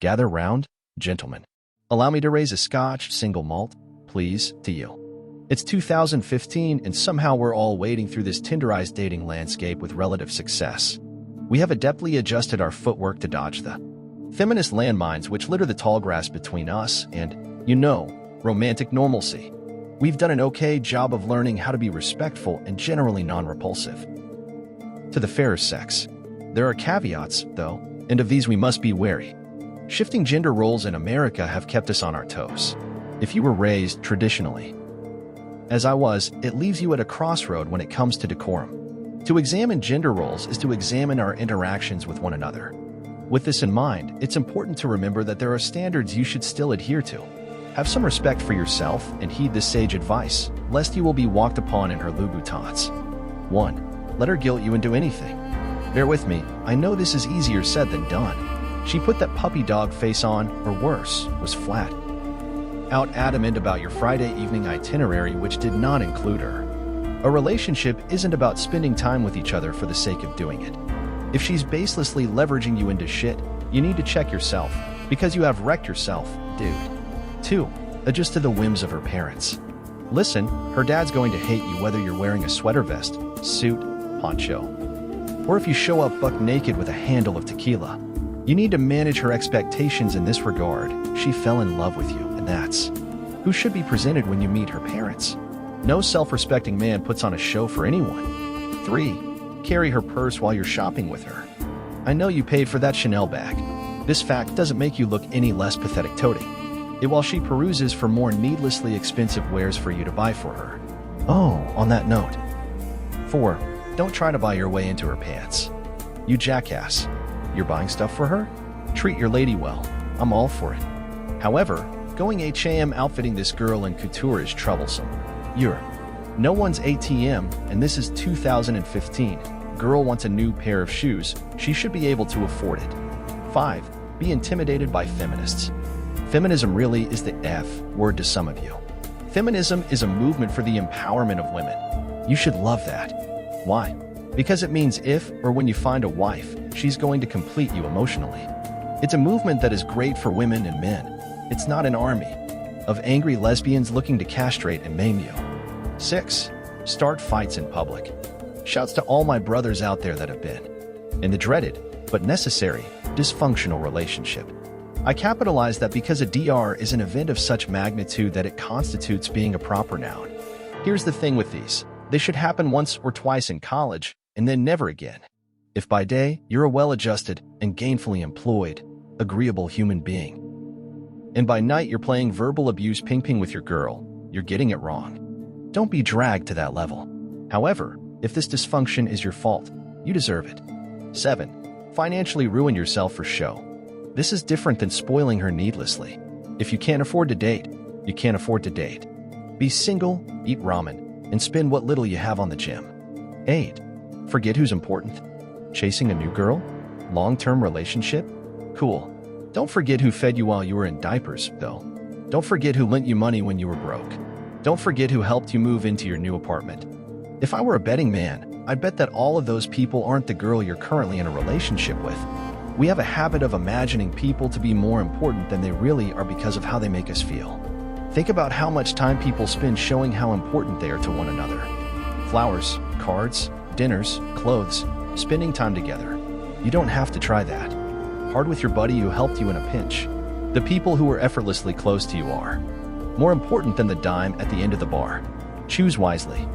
Gather round, gentlemen. Allow me to raise a scotch single malt, please, to you. It's 2015 and somehow we're all wading through this Tinder-ized dating landscape with relative success. We have adeptly adjusted our footwork to dodge the feminist landmines which litter the tall grass between us and, romantic normalcy. We've done an okay job of learning how to be respectful and generally non-repulsive to the fairer sex. There are caveats, though, and of these we must be wary. Shifting gender roles in America have kept us on our toes. If you were raised traditionally, as I was, it leaves you at a crossroad when it comes to decorum. To examine gender roles is to examine our interactions with one another. With this in mind, it's important to remember that there are standards you should still adhere to. Have some respect for yourself and heed this sage advice, lest you will be walked upon in her Louboutins. 1. Let her guilt you into anything. Bear with me, I know this is easier said than done. She put that puppy dog face on, or worse, was flat out adamant about your Friday evening itinerary which did not include her. A relationship isn't about spending time with each other for the sake of doing it. If she's baselessly leveraging you into shit, you need to check yourself, because you have wrecked yourself, dude. 2. Adjust to the whims of her parents. Listen, her dad's going to hate you whether you're wearing a sweater vest, suit, poncho, or if you show up buck naked with a handle of tequila. You need to manage her expectations in this regard. She fell in love with you, and that's who should be presented when you meet her parents. No self-respecting man puts on a show for anyone. 3. Carry her purse while you're shopping with her. I know you paid for that Chanel bag. This fact doesn't make you look any less pathetic toting it while she peruses for more needlessly expensive wares for you to buy for her. Oh, on that note. 4. Don't try to buy your way into her pants. You jackass. You're buying stuff for her? Treat your lady well. I'm all for it. However, going H&M outfitting this girl in couture is troublesome. You're no one's ATM, and this is 2015. Girl wants a new pair of shoes. She should be able to afford it. 5. Be intimidated by feminists. Feminism really is the F word to some of you. Feminism is a movement for the empowerment of women. You should love that. Why? Because it means if or when you find a wife, she's going to complete you emotionally. It's a movement that is great for women and men. It's not an army of angry lesbians looking to castrate and maim you. 6. Start fights in public. Shouts to all my brothers out there that have been in the dreaded, but necessary, dysfunctional relationship. I capitalize that because a DR is an event of such magnitude that it constitutes being a proper noun. Here's the thing with these. They should happen once or twice in college, and then never again. If by day, you're a well-adjusted and gainfully employed, agreeable human being, and by night you're playing verbal abuse ping-pong with your girl, you're getting it wrong. Don't be dragged to that level. However, if this dysfunction is your fault, you deserve it. 7. Financially ruin yourself for show. This is different than spoiling her needlessly. If you can't afford to date, you can't afford to date. Be single, eat ramen, and spend what little you have on the gym. 8. Forget who's important. Chasing a new girl? Long-term relationship? Cool. Don't forget who fed you while you were in diapers, though. Don't forget who lent you money when you were broke. Don't forget who helped you move into your new apartment. If I were a betting man, I'd bet that all of those people aren't the girl you're currently in a relationship with. We have a habit of imagining people to be more important than they really are because of how they make us feel. Think about how much time people spend showing how important they are to one another. Flowers, cards, dinners, clothes, spending time together. You don't have to try that. Hard with your buddy who helped you in a pinch. The people who are effortlessly close to you are more important than the dime at the end of the bar. Choose wisely.